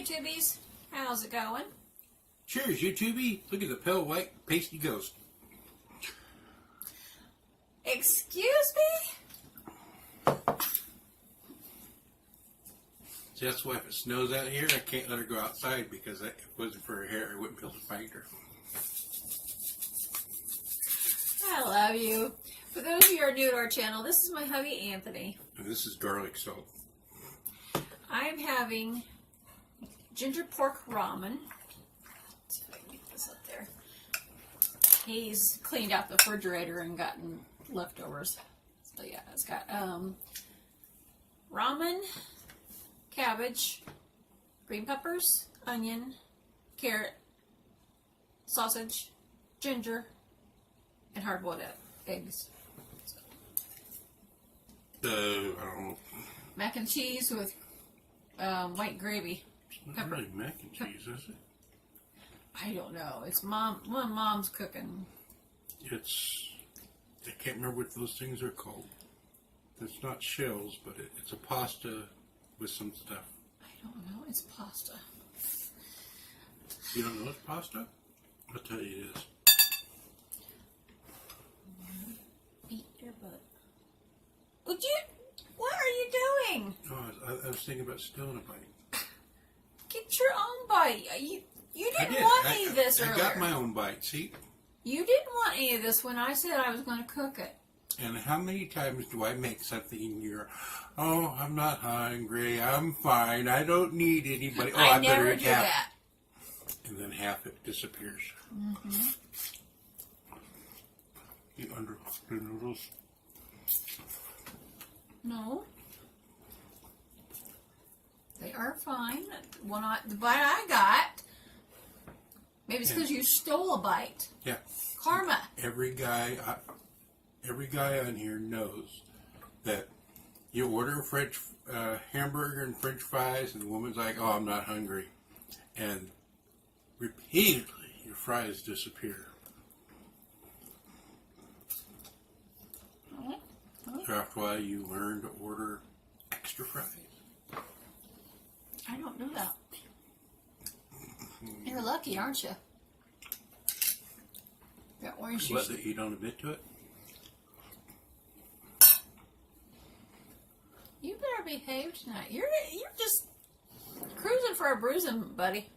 YouTubies. How's it going? Cheers, YouTubie. Look at the pale white pasty ghost. Excuse me? So that's why if it snows out here, I can't let her go outside because if it wasn't for her hair, I wouldn't be able to find her. I love you. For those of you who are new to our channel, this is my hubby, Anthony. And this is garlic salt. I am having ginger pork ramen. Let's see if I can get this up there. He's cleaned out the refrigerator and gotten leftovers. So yeah, it's got ramen, cabbage, green peppers, onion, carrot, sausage, ginger, and hard-boiled eggs. I don't know. Mac and cheese with white gravy. It's not really mac and cheese, is it? I don't know. It's mom's cooking. I can't remember what those things are called. It's not shells, but it's a pasta with some stuff. I don't know. It's pasta. You don't know it's pasta? I'll tell you it is. Eat your butt. What are you doing? Oh, I was thinking about stealing a bite. Get your own bite. You didn't want any of this earlier. I got my own bite, see? You didn't want any of this when I said I was going to cook it. And how many times do I make something and you're, oh, I'm not hungry, I'm fine, I don't need anybody. Oh, I better never eat do half. that. And then half it disappears. Mm-hmm. You undercooked the noodles? No. They are fine. The bite I got, maybe it's because you stole a bite. Yeah. Karma. Every guy on here knows that you order a hamburger and French fries, and the woman's like, "Oh, I'm not hungry," and repeatedly your fries disappear. After a while, you learn to order extra fries. I don't do that. You're lucky, aren't you? Got orange juice. That you don't admit to it? You better behave tonight. You're just cruising for a bruising, buddy.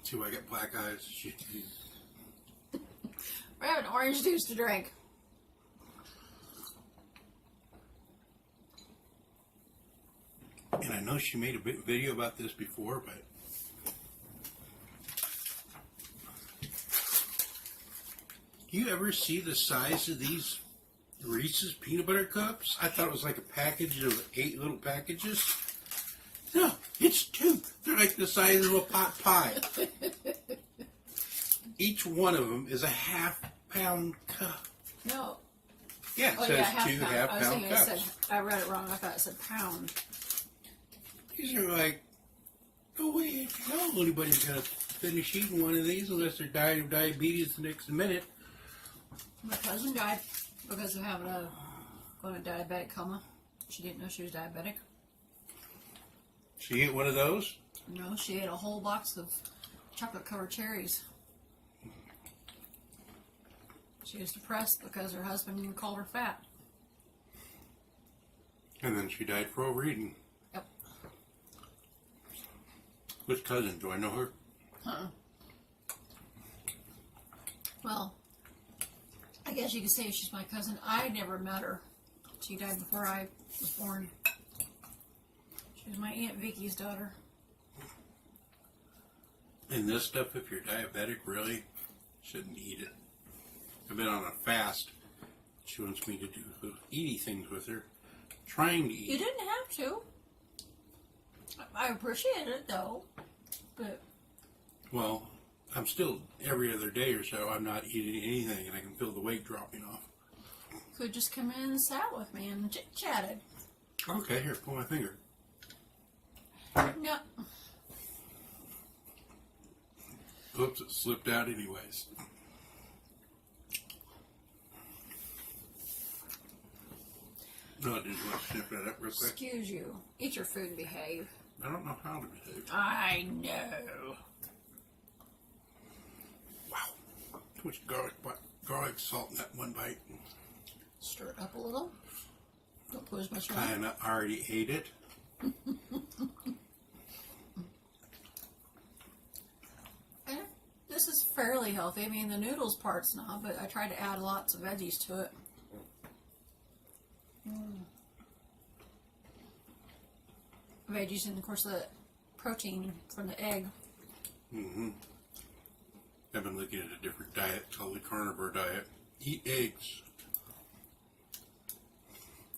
See why I got black eyes? We're having orange juice to drink. And I know she made a video about this before, but you ever see the size of these Reese's peanut butter cups? I thought it was like a package of 8 little packages. No, it's 2. They're like the size of a pot pie. Each one of them is a half-pound cup. No. Yeah, it says 2 half-pound cups. I read it wrong. I thought it said pound. These are like, no way in hell anybody's going to finish eating one of these unless they're dying of diabetes the next minute. My cousin died because of having going to diabetic coma. She didn't know she was diabetic. She ate one of those? No, she ate a whole box of chocolate-covered cherries. She was depressed because her husband called her fat. And then she died for overeating. Yep. Which cousin? Do I know her? Well, I guess you could say she's my cousin. I never met her. She died before I was born. She was my Aunt Vicki's daughter. And this stuff, if you're diabetic, really shouldn't eat it. I've been on a fast. She wants me to do eaty things with her. Trying to eat. You didn't have to. I appreciate it, though. But well, I'm still, every other day or so, I'm not eating anything, and I can feel the weight dropping off. Could just come in and sat with me and chit-chatted. Okay, here, pull my finger. No. Oops, it slipped out anyways. No, I just want to snip that up real quick. Excuse you. Eat your food and behave. I don't know how to behave. I know. Wow. Too much garlic salt in that one bite. Stir it up a little. Don't put as much on. Kinda already ate it. And this is fairly healthy. I mean, the noodles part's not, but I try to add lots of veggies to it. Veggies and, of course, the protein from the egg. Mm-hmm. I've been looking at a different diet called the carnivore diet. Eat eggs.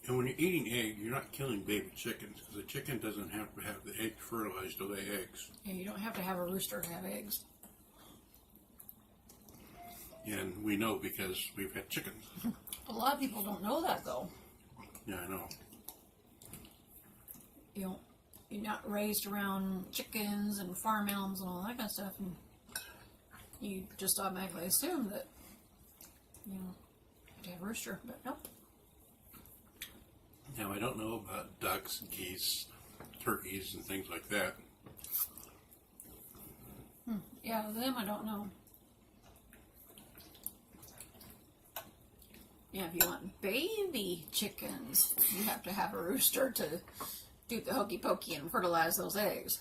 And when you're eating egg, you're not killing baby chickens because the chicken doesn't have to have the egg fertilized to lay eggs. Yeah, you don't have to have a rooster to have eggs. And we know because we've had chickens. A lot of people don't know that, though. Yeah, I know. You're not raised around chickens and farm animals and all that kind of stuff, and you just automatically assume that, you have to have a rooster, but nope. Now, I don't know about ducks, geese, turkeys, and things like that. Yeah, them I don't know. Yeah, if you want baby chickens, you have to have a rooster to do the hokey pokey and fertilize those eggs.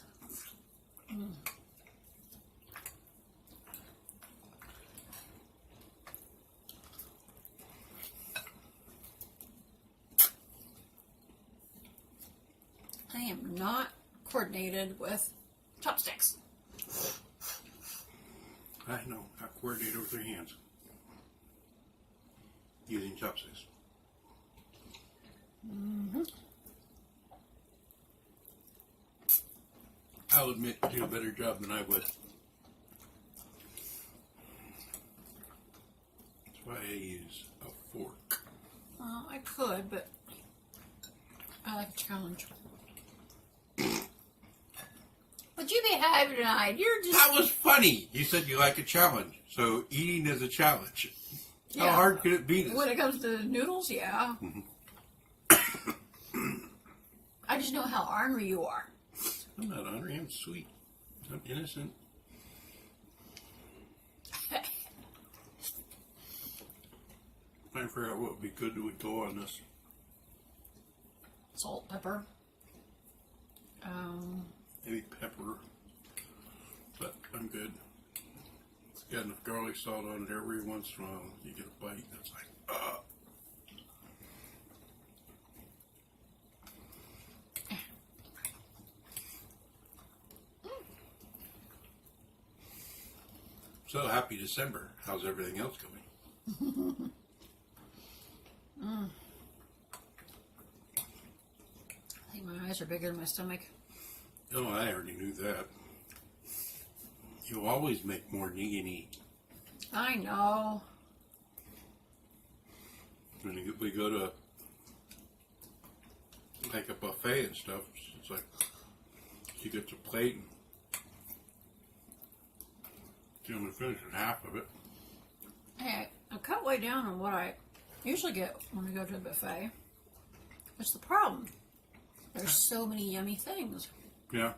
I am not coordinated with chopsticks. I know. I coordinate with their hands. Using chopsticks. I'll admit you do a better job than I would. That's why I use a fork. Well, I could, but I like a challenge. Would you behave tonight? You're just... That was funny. You said you like a challenge. So eating is a challenge. How Yeah. hard could it be? When it comes to noodles, yeah. I just know how ornery you are. I'm not hungry. I'm sweet. I'm innocent. Trying to figure out what would be good to go on this. Salt, pepper. Maybe pepper. But I'm good. It's got enough garlic salt on it every once in a while. You get a bite that's like, So happy December. How's everything else going? I think my eyes are bigger than my stomach. Oh, I already knew that. You always make more than you can eat. I know. When we go to like a buffet and stuff, it's like she gets a plate and she only finishes half of it. Hey, I cut way down on what I usually get when we go to the buffet. What's the problem? There's so many yummy things. Yeah.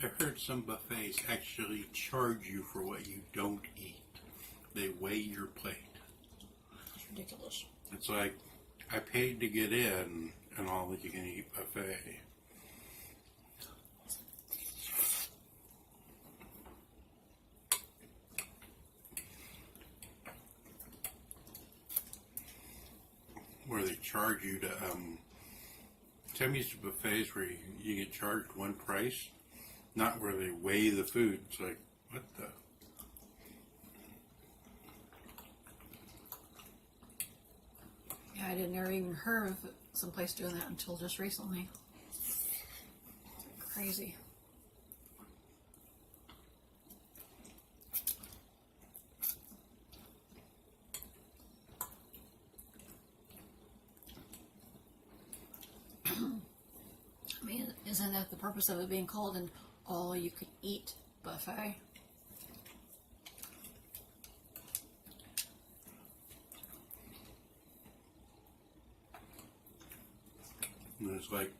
I've heard some buffets actually charge you for what you don't eat. They weigh your plate. It's ridiculous. It's like, I paid to get in an all-you-can-eat buffet. Where they charge you to, Timmys Buffets where you get charged one price, not where they weigh the food. It's like, what the? Yeah, I didn't ever even heard of someplace doing that until just recently. Crazy. I mean, isn't that the purpose of it being called an all-you-can-eat buffet? And it's like,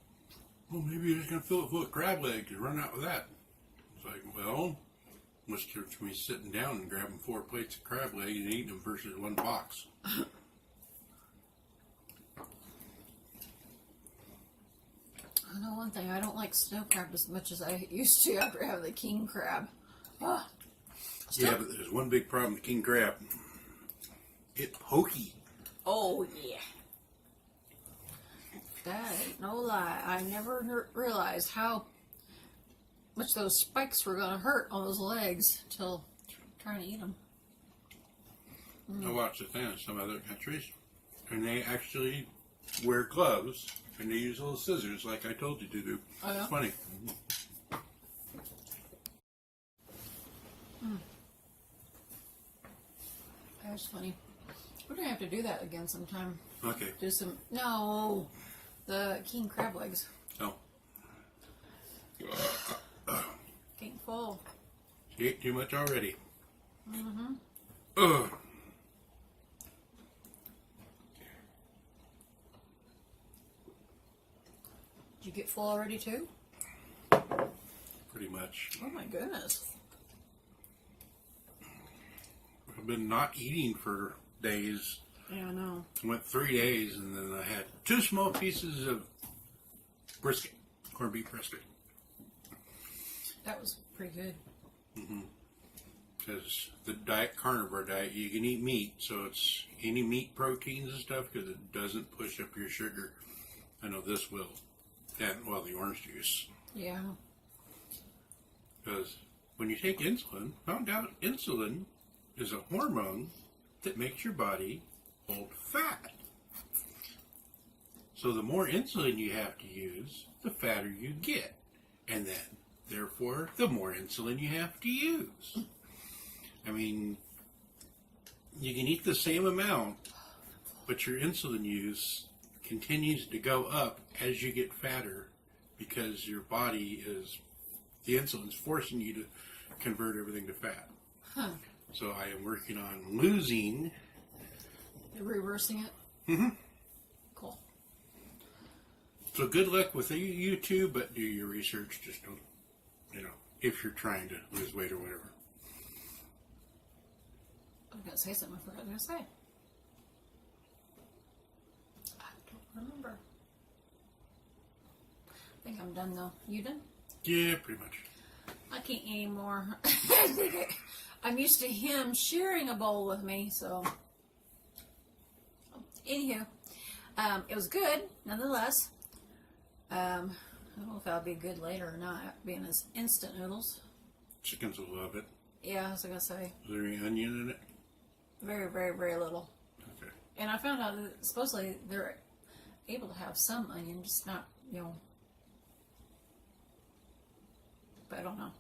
well, maybe you're just going to fill it full of crab legs and run out with that. It's like, well, what's the difference between me sitting down and grabbing 4 plates of crab legs and eating them versus 1 box? I know one thing, I don't like snow crab as much as I used to after having the king crab. Oh, yeah, but there's one big problem with king crab. It's pokey. Oh, yeah. That ain't no lie. I never realized how much those spikes were going to hurt on those legs until trying to eat them. I watched a thing in some other countries, and they actually wear gloves, and they use little scissors like I told you to do. Oh, yeah? It's funny. That's funny. We're going to have to do that again sometime. Okay. Do some... No! The king crab legs. Oh. Getting full. You ate too much already. Mm-hmm. Ugh. Did you get full already too? Pretty much. Oh my goodness. I've been not eating for days. Yeah, I know. Went 3 days, and then I had 2 small pieces of brisket, corned beef brisket. That was pretty good. Because the carnivore diet, you can eat meat, so it's any meat proteins and stuff, because it doesn't push up your sugar. I know this will. And, well, the orange juice. Yeah. Because when you take insulin, found out insulin is a hormone that makes your body hold fat. So the more insulin you have to use, the fatter you get. And then, therefore, the more insulin you have to use. I mean, you can eat the same amount, but your insulin use continues to go up as you get fatter because your body is, the insulin's forcing you to convert everything to fat. Huh. So I am working on losing. You're reversing it? Mm-hmm. Cool. So good luck with YouTube, but do your research. Just don't, if you're trying to lose weight or whatever. I was going to say something I forgot to say. I don't remember. I think I'm done though. You done? Yeah, pretty much. I can't eat anymore. I'm used to him sharing a bowl with me, so. Anywho, it was good, nonetheless. I don't know if that'll be good later or not, being as instant noodles. Chickens will love it. Yeah, I was going to say. Is there any onion in it? Very, very, very little. Okay. And I found out that supposedly they're able to have some onion, just not, but I don't know.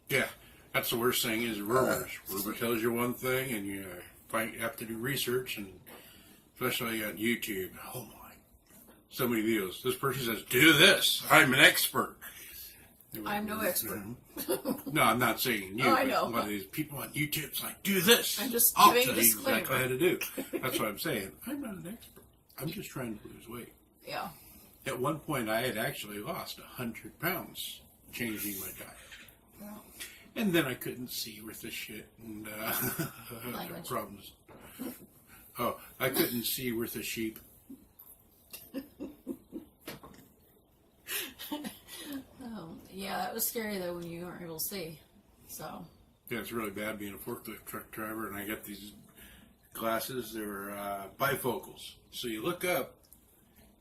Yeah, that's the worst thing is rumors. Rumor tells you one thing, and you have to do research, and especially on YouTube. Oh my, so many videos. This person says, "Do this. I'm an expert." I'm no expert. No, I'm not saying you. Oh, I but know. One of these people on YouTube is like, "Do this." I'm just I'll giving tell a you disclaimer. exactly how to do. That's what I'm saying. I'm not an expert. I'm just trying to lose weight. Yeah. At one point, I had actually lost 100 pounds changing my diet. Yeah. And then I couldn't see worth a shit, and Language. problems. Oh, I couldn't see worth a sheep. Yeah, that was scary though when you weren't able to see. So. Yeah, it's really bad being a forklift truck driver, and I got these glasses. They're bifocals. So you look up,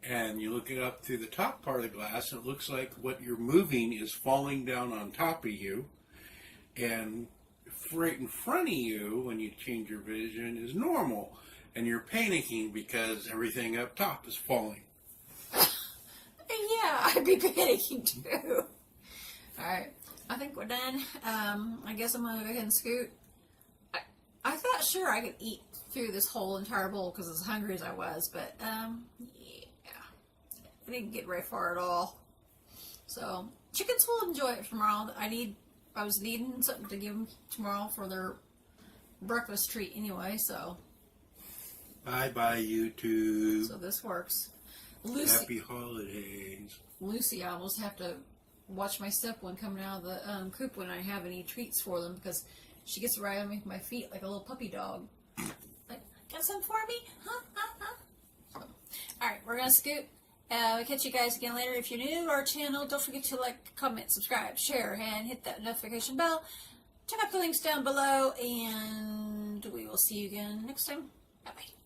and you look it up through the top part of the glass, and it looks like what you're moving is falling down on top of you. And right in front of you, when you change your vision, is normal. And you're panicking because everything up top is falling. Yeah, I'd be panicking too. Alright, I think we're done. I guess I'm going to go ahead and scoot. I thought sure I could eat through this whole entire bowl because as hungry as I was, but yeah, I didn't get very far at all. So, chickens will enjoy it tomorrow. I was needing something to give them tomorrow for their breakfast treat anyway, so. Bye-bye, YouTube. So this works. Lucy, Happy holidays. Lucy, I almost have to watch my step when coming out of the coop when I have any treats for them because she gets right on me with my feet like a little puppy dog. Like, got some for me? Huh? So, all right, we're gonna scoot. We'll catch you guys again later. If you're new to our channel, don't forget to like, comment, subscribe, share, and hit that notification bell. Check out the links down below, and we will see you again next time. Bye-bye.